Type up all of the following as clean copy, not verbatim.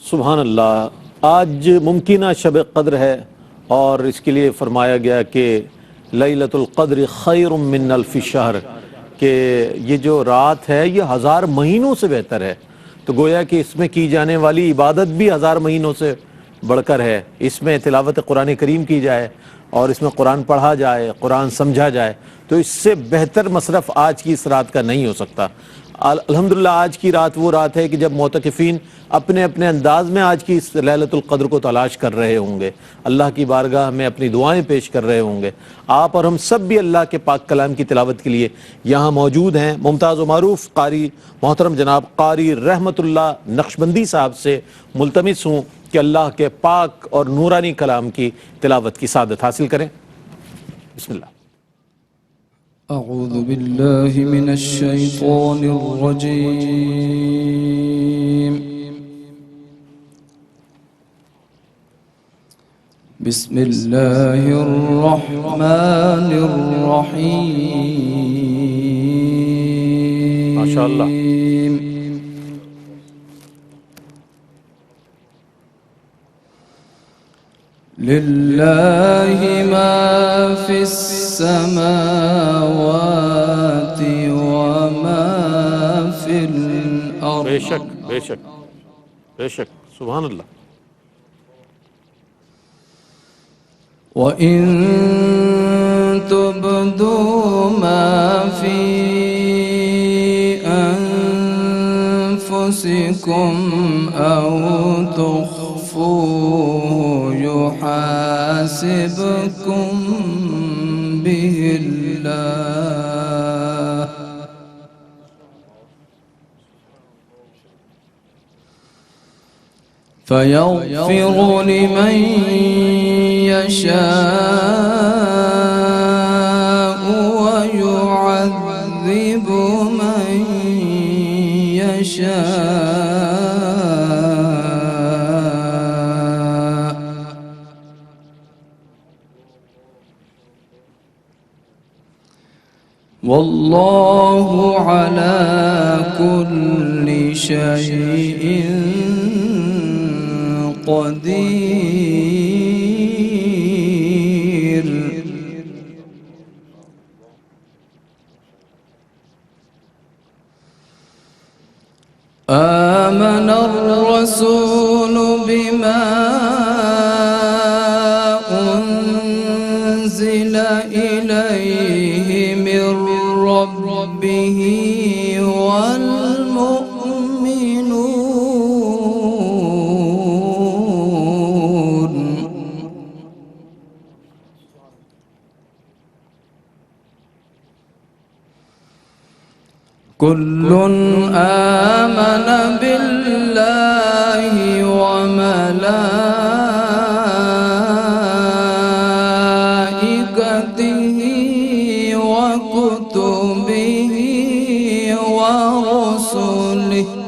सुभान अल्लाह। आज मुमकिन शब क़द्र है और इसके लिए फरमाया गया कि लैलतुल क़द्र खैरुम मिन अल्फ़ि शहर, कि ये जो रात है ये हज़ार महीनों से बेहतर है। तो गोया कि इसमें की जाने वाली इबादत भी हज़ार महीनों से बढ़कर है। इसमें तिलावत कुरान करीम की जाए और इसमें कुरान पढ़ा जाए, कुरान समझा जाए, तो इससे बेहतर मसरफ़ आज की इस रात का नहीं हो सकता। अल्हम्दुलिल्लाह आज की रात वो रात है कि जब मोतकिफ़ीन अपने अपने अंदाज में आज की इस लैलतुल क़द्र को तलाश कर रहे होंगे, अल्लाह की बारगाह में अपनी दुआएं पेश कर रहे होंगे। आप और हम सब भी अल्लाह के पाक कलाम की तिलावत के लिए यहाँ मौजूद हैं। मुमताज़ व मारूफ कारी मोहतरम जनाब कारी रहमतुल्लाह नक्शबंदी साहब से मुल्तमिस हूँ कि अल्लाह के पाक और नूरानी कलाम की तिलावत की सादत हासिल करें। बिस्मिल्लाह। अऊज़ु बिल्लाहि मिनश शैतानिर रजीम। बिस्मिल्लाहिर रहमानिर रहीम। माशाअल्लाह। लिल्लाहि मा फिस समावाति व मा फिल अर्द। बेशक बेशक बेशक, सुभान अल्लाह। व इन तुब्दू मा फी अनफुसिकुम औ तुख्फूहु युहासिबकुम बिहिल्लाह फयग़फ़िरु लिमन यशाअ व युअज़्ज़िबु मन यशाअ वल्लाहु अला कुल्लि शैइन क़दीर। आमनर रसूलु बिमा उन्ज़िला इलैहि मिर रब्बिहि वल मुमिनून कुल्लुन आमन बिल्लाहि व मलाइकतिहि व कुतुबिहि व रुसुलिहि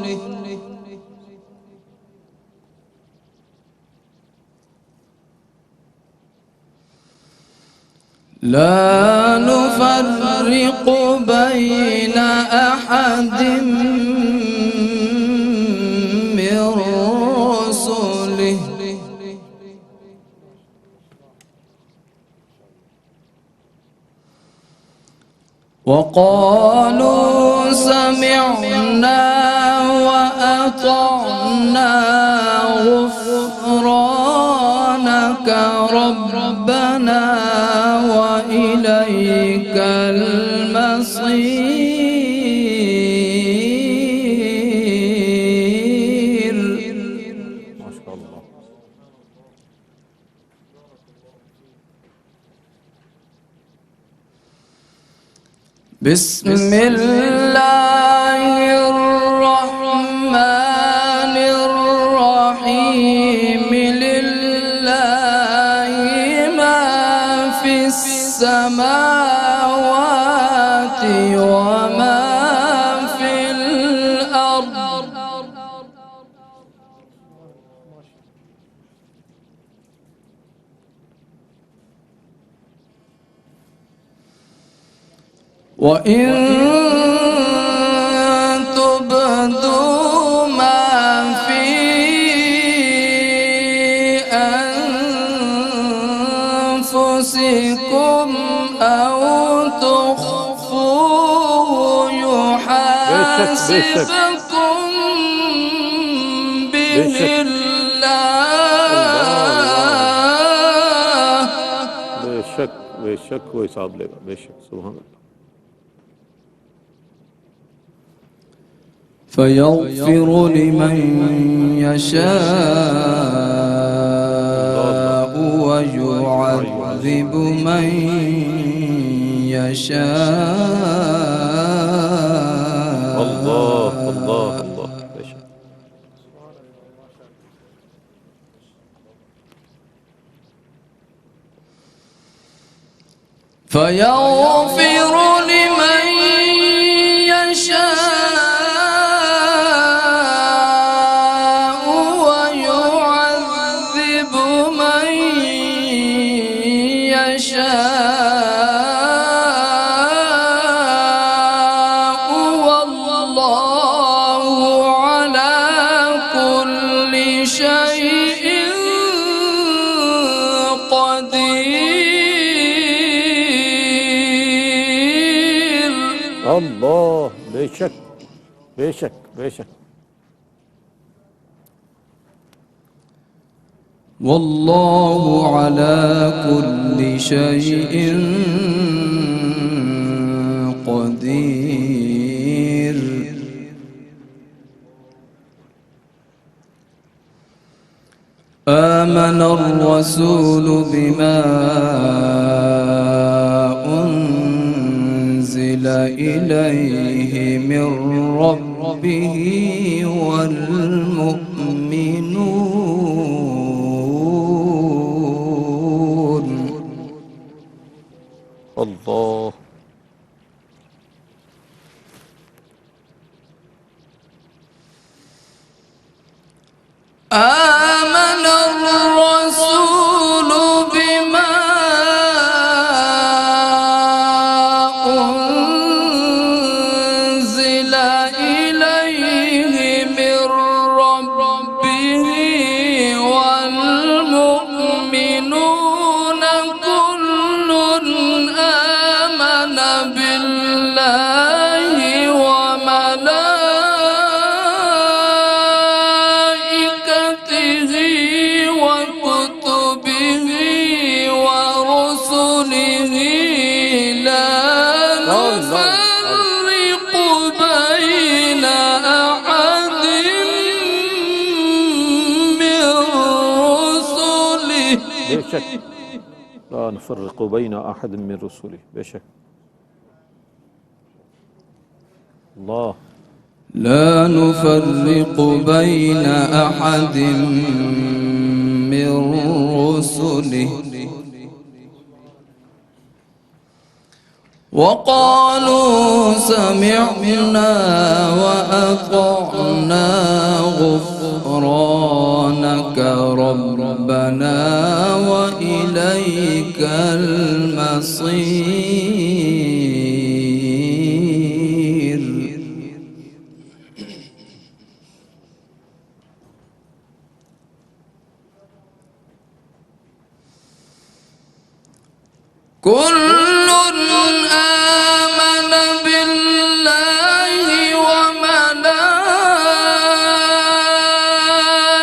ला नुफ़र्रिक़ु बैन अहदिम मिर रुसुलिहि व क़ालू समिअना व अतअना गुफ़्रानक रब्बना व इलैकल मसीर। माशाअल्लाह। बिस्मिल्लाहिर रहमानिर रहीम। लिल्लाहि मा फिस समावाति व मा फिल अर्द। व इन तुब्दू मा फी أنفسكم أو تخفوه يحاسبكم به الله बेशक बेशक वो हिसाब लेगा बेशक सुभान अल्लाह فيغفر لمن يشاء ويعذب من يشاء الله الله الله बेशक فيغفر لمن يشاء ويعذب من يشاء والله على كل شيء قدير الله बेशक बेशक बेशक والله على كل شيء قدير آمن الرسول بما أنزل إليه من ربه والمؤمنون الله آمن الرسول بما أنزل إليه من ربه والمؤمنون كل آمن بالله وملائكته وكتبه ورسله لا نفرق بين أحد من رسله बेशक لا نفرق بين أحد من رسله बेशक الله لا نفرق بين أحد من رسله وقالوا سمعنا وأطعنا غفرانك ربنا وإليك المصير كل آمن بالله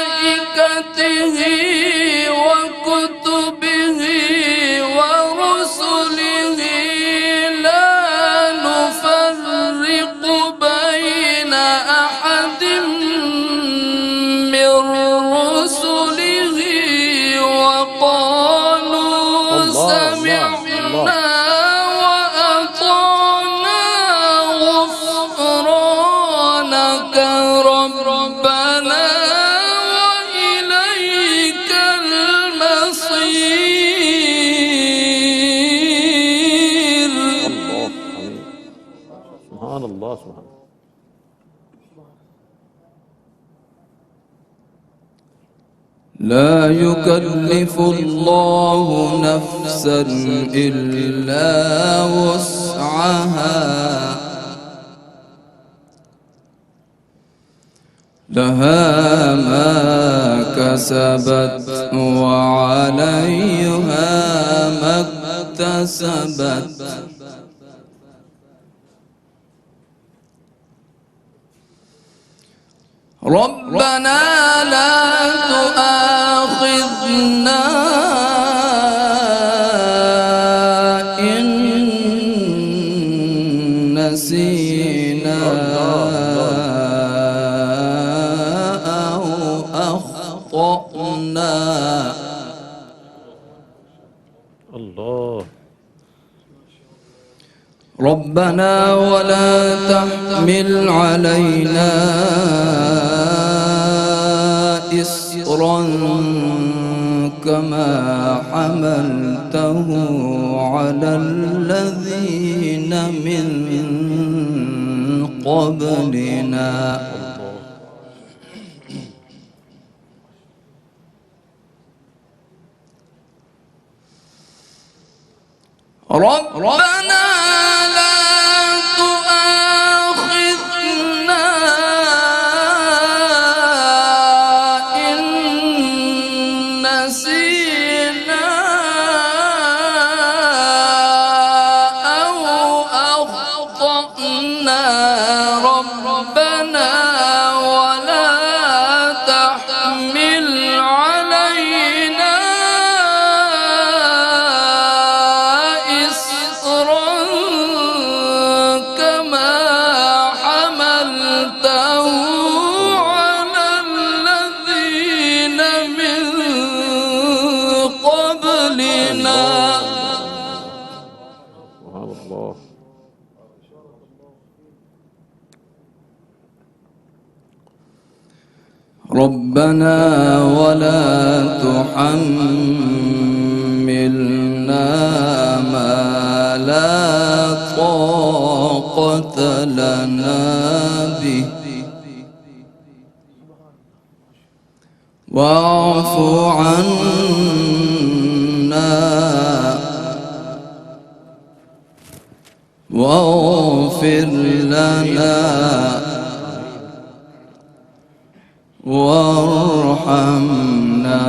وملائكته وكتبه ورسله لا نفرق بين أحد من رسله وقالوا سمعنا وأطعنا غفرانك ربنا وإليك المصير الله آمين سبحان الله سبحان الله لا يكلف الله نفسا إلا وسعها لها ما كسبت وعليها ما اكتسبت ربنا لا تؤاخذنا إن نسينا أو أخطأنا. الله. ربنا ولا تحمل علينا إصرا كما حملته على الذين من قبلنا. ربنا لا تؤاخذنا إن نسينا أو أخطأنا. ربنا ولا تحمل علينا كما حملته على الذين من قبلنا. الله. ربنا ولا تحملنا ما لا طاقة لنا به واعف عنا واغفر لنا وارحمنا.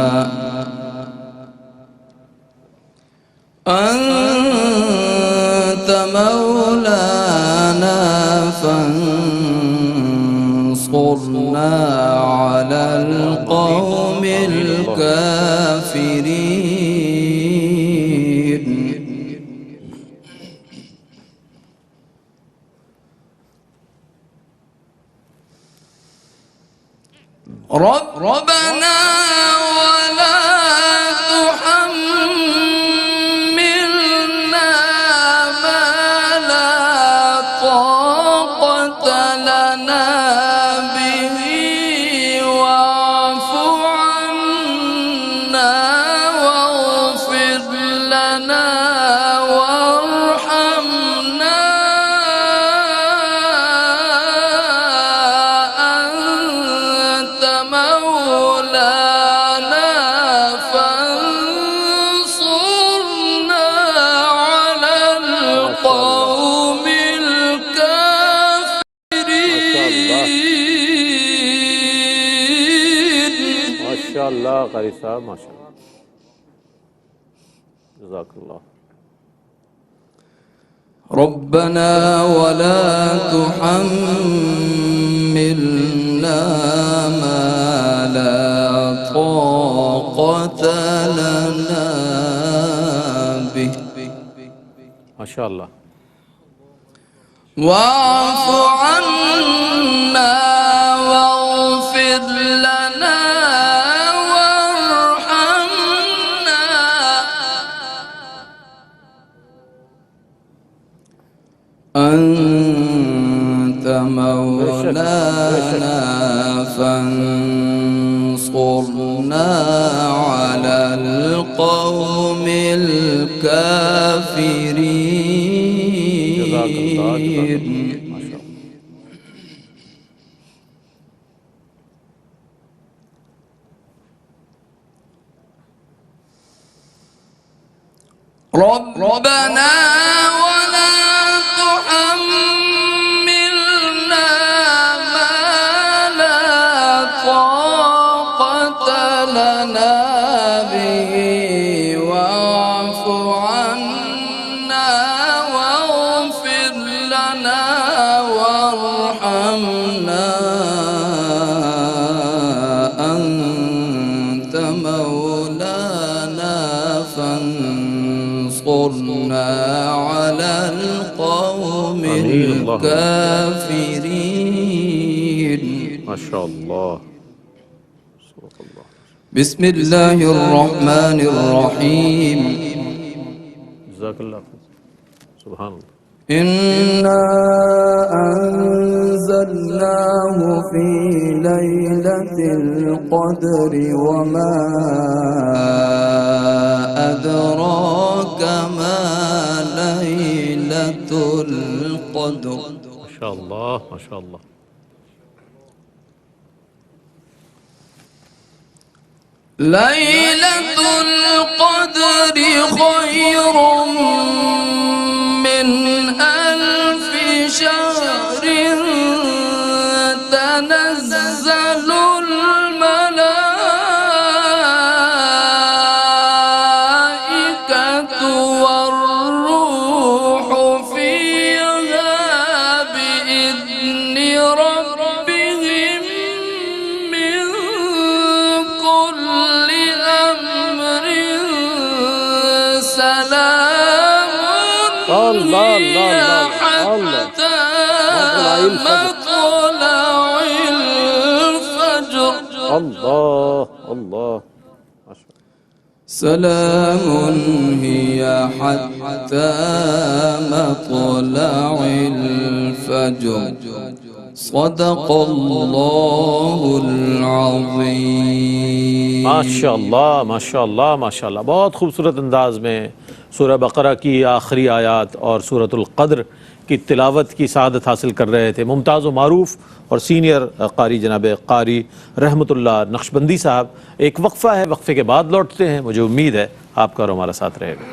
أنت مولانا فانصرنا على القوم الكافرين. ربنا ولا تحملنا ما لا طاقة لنا به واعف عنا واغفر لنا وارحمنا. أنت مولانا فانصرنا على القوم الكافرين. माशाअल्लाह कारी साहब, माशाअल्लाह, जज़ाकल्लाह. ربنا ولا تحملنا ما لا طاقة لنا به माशाअल्लाह. واعف عنا واغفر لنا وارحمنا. أنت مولانا فانصرنا على القوم الكافرين. ربنا ولا تحملنا ما لا طاقة لنا به واعف عنا وانصرنا على القوم آمين اللهم الكافرين. माशाअल्लाह। بسم الله الرحمن الرحيم. जज़ाकल्लाह सुभान अल्लाह। إنا أنزلناه في ليلة القدر وما أدراك ما ليلة القدر. माशाअल्लाह माशाअल्लाह। ليلة القدر خير من ألف شهر تنزل الملائكة والروح فيها بإذن ربهم من كل أمر سلام هي حتى مطلع الفجر. الله الله سلام هي حتى مطلع الفجر. صدق الله العظيم. माशाअल्लाह माशाअल्लाह माशाअल्लाह। बहुत खूबसूरत अंदाज में सूरह बकरा की आखिरी आयत और सूरतुल क़द्र की तिलावत की सआदत हासिल कर रहे थे मुमताज़ व मारूफ़ और सीनियर कारी जनाब कारी रहमतुल्लाह नक्शबंदी साहब। एक वक्फ़ा है, वक्फ़े के बाद लौटते हैं। मुझे उम्मीद है आपका और हमारा साथ रहेगा।